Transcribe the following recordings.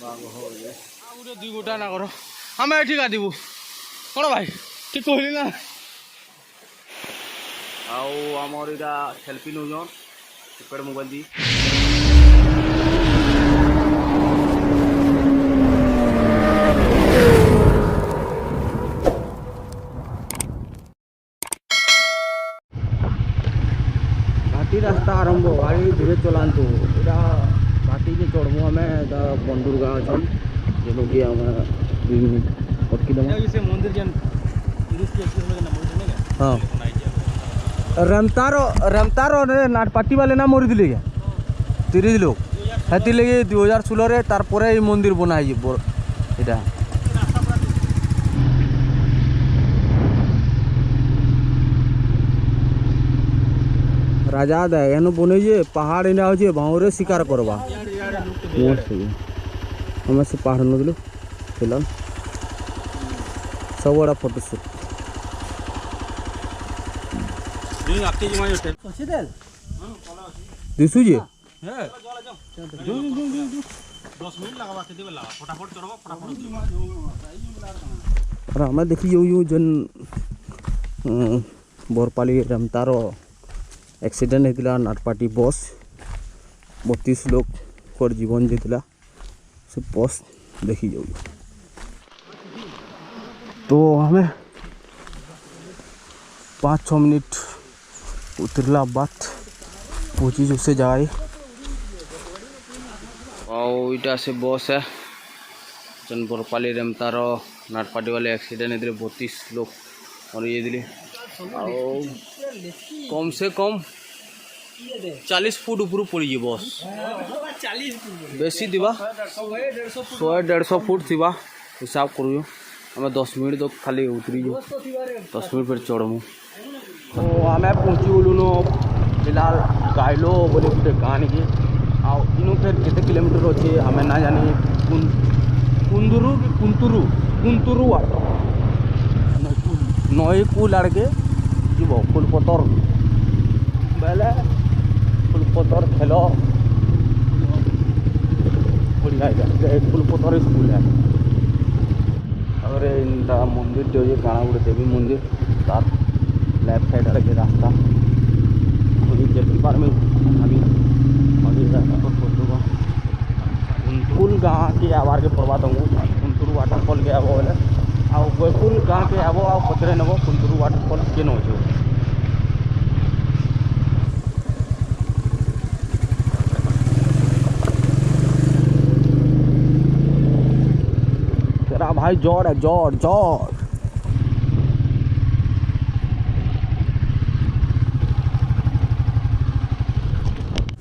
गोटे दुई गोटा ना कर आम एठी गाधबू कौन भाई ठीक कहली ना आमर इटा सेल्फी नौन टिकेट मोबाइल दी घाटी रास्ता आरंभ गाड़ी धीरे चलातु इटा घाटी के चढ़बू आम बंदूर गाँ अच्छन जेन कि आम 2 मिनिट अटकी मंदिर हाँ रमतार नाटपाटी वाले ना मरी दिले क्या 30 लोग हेती लगे 2016 तार मंदिर बनाई इटा राजा दे एन बन पहाड़ इना हो भावरे शिकार करवा हमें से पहाड़ नदिलु फिलहाल सब बड़ा फोटोशूट दिशु जी हमें देखी जो जन बोरपाली रमतार एक्सीडेंट होता नाटपाटी बस 32 लोग को जीवन जाता से बस देखी जाऊ तो हमें 5-6 मिनट उतरला बाद पहुँची जो से जाए और इटा से बस है जन बोरपाली रमतार नाटपाटी वाले एक्सीडेंट होते 32 लोग और ये दिले कम से कम 40 फुट ऊपर पड़ी बस बेसी दिवा 100-150 फुट थी हिसाब करूँ आम 10 मिनट तो खाली उतरी 10 मिनट फिर चढ़मु तो आम पहुँची गलु न फिलहाल गाइलो बोले गोटे गाँ के आनु फिर केते किलोमीटर अच्छे हमें ना जानी कुंदुरु कि कुंतुरु वाटर नई कुल आड़ के जीव फुलपतर बेले फुलपतर खेल बढ़िया फुलपतर स्कूल है और इनका मंदिर जो ये काना गोटे देवी मंदिर तार लेफ्ट साइड आड़े रास्ता कुल गाँव के आवार के पड़वा दूँ कुंतुरु वाटरफॉल के आब बोले आकुल गाँव के आब आ पचरे नब कुंतुरु वाटरफॉल के न तेरा भाई जड़ है जड़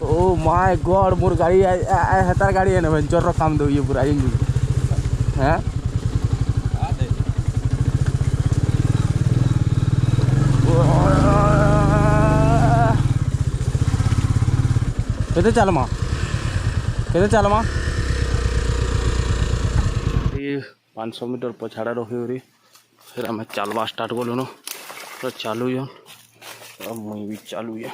ओ माय गॉड मोर गाड़ी हेतार गाड़ी है ना वेंचर रो काम दो ये पूरा इंजन हैं केते चलमा ये 500 मीटर पछाड़ा रही फिर आम चलवा स्टार्ट कलु न तो चालू अब मुई भी चालू है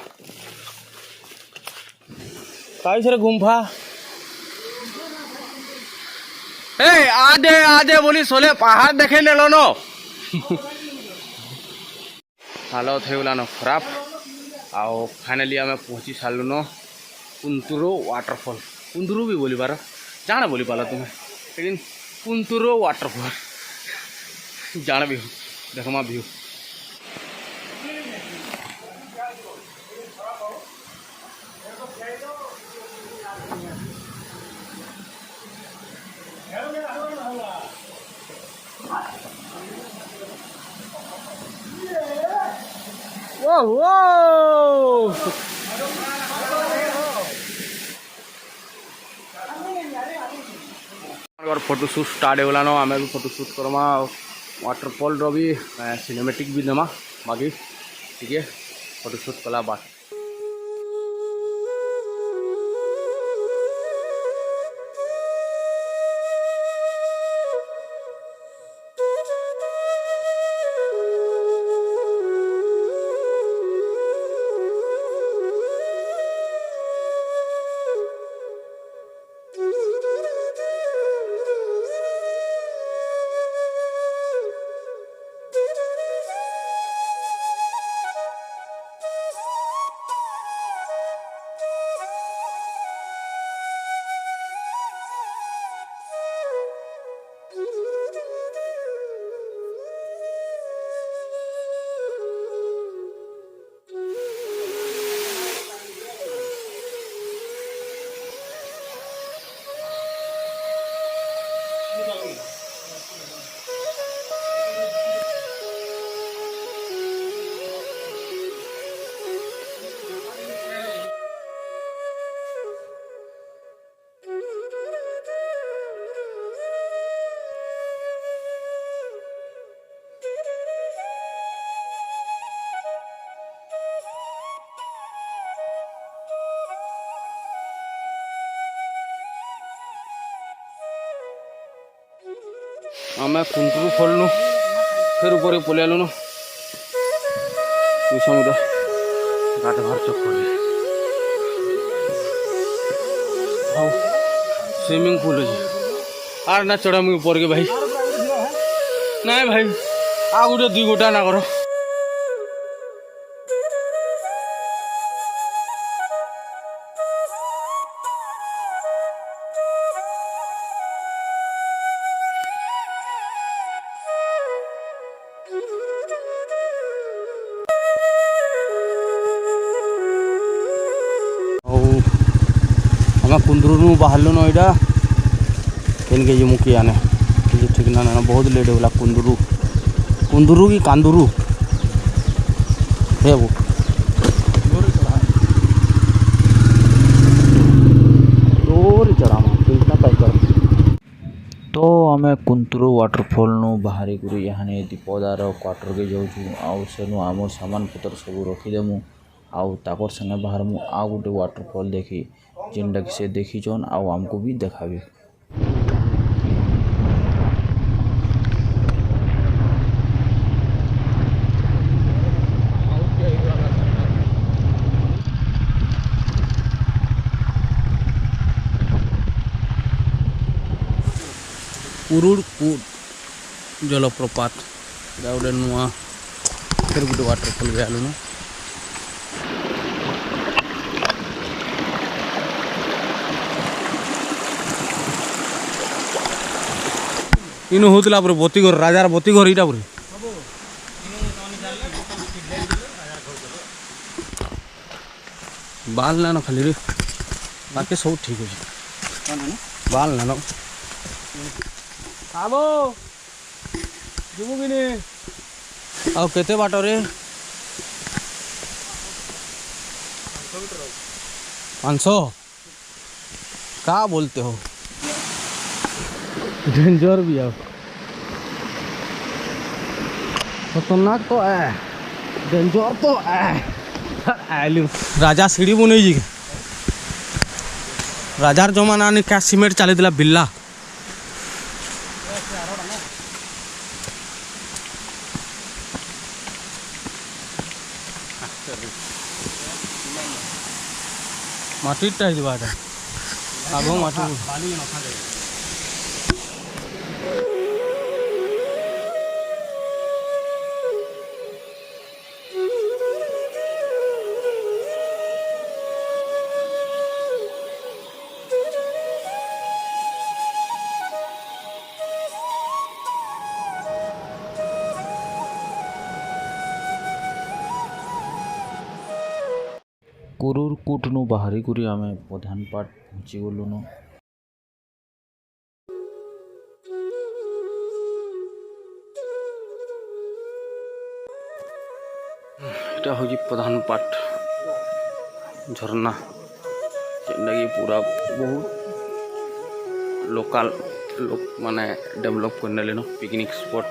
सर गुम्फा आधे बोली सोले पहाड़ देखे ले लो न हालत होगला न खराब आओ फाइनाली आम पहुँची सारू न कुंतुरु वाटरफॉल कुंदुरु भी बोली पार जाना बोली पाला तुम्हें लेकिन कुंतुरु वाटरफॉल जान भी देखमा व्यू फोटोशूट स्टार्ट होगला न आम भी फोटोशूट करमा वाटरफॉल रो भी सिनेमेटिक भी देमा बाकी ठीक है फोटोशूट कला बात आम कुंटरू खोलनु फिर ऊपर पलि आलुन समुद्र गाट बाहर चक्कर स्विमिंग पूल है आर ना चढ़ा मुझे ऊपर के भाई ना भाई आ गोटे 2 गोटा ना कर हमें कुंदरू बाहर न यहाँ इनके ये मुखी आने ठीक ना ना बहुत लेट होगा कुंदरू कुंदरू की कांदुरू है वो तो आम कुंतुरु वाटरफॉल नु बाहरी कर यहाँ दीपदार क्वार्टर के जाऊँ आउ आम सामान पतर सब रखीदेमु आउ ताकर संगे बाहर मु आ गोटे वाटरफॉल देखी जेनटा कि से देखीचन आउ आमको भी देखाबी। कुरुड़ कूट जलप्रपात गोटे नुआ फिर गोटे वाटरफॉल भी आलुन इन होता पूरे बतीघर राजार बतीघर यहाँ पूरे बाल ना खाली रे बाकी सब ठीक अच्छे बाल ना आबो जीवु कि नहीं आउ केते बाट रे 500 का बोलते हो डेंजर भी है खतरनाक तो है डेंजर तो है राजा सीढ़ी बन राजार जमाना ने क्या सीमेंट चली बिल्ला माटीटा आग माटी कुरुर कूटनु बाहरी करी आम प्रधान पाट पहुँची गलुन এটা হচ্ছে প্রধান পাট ঝর্ণা যেটা কি পুরা বহুত লোকাল লোক মানে ডেভেলপ করে নেলেন পিকনিক স্পট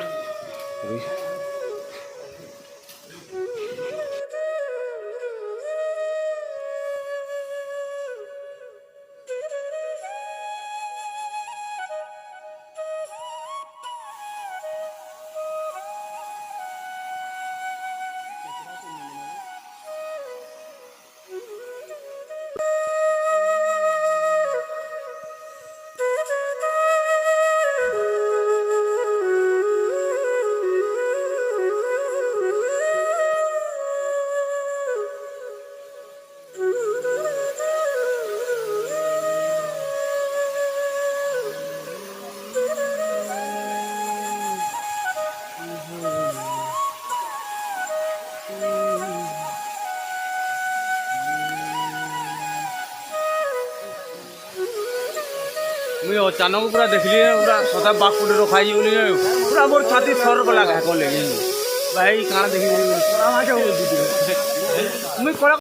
मुझे अचानक पूरा देखली पूरा सदा बाग फुटे रखाई पूरा मोर छाती सर गला कह भाई कहाँ देखी मुझे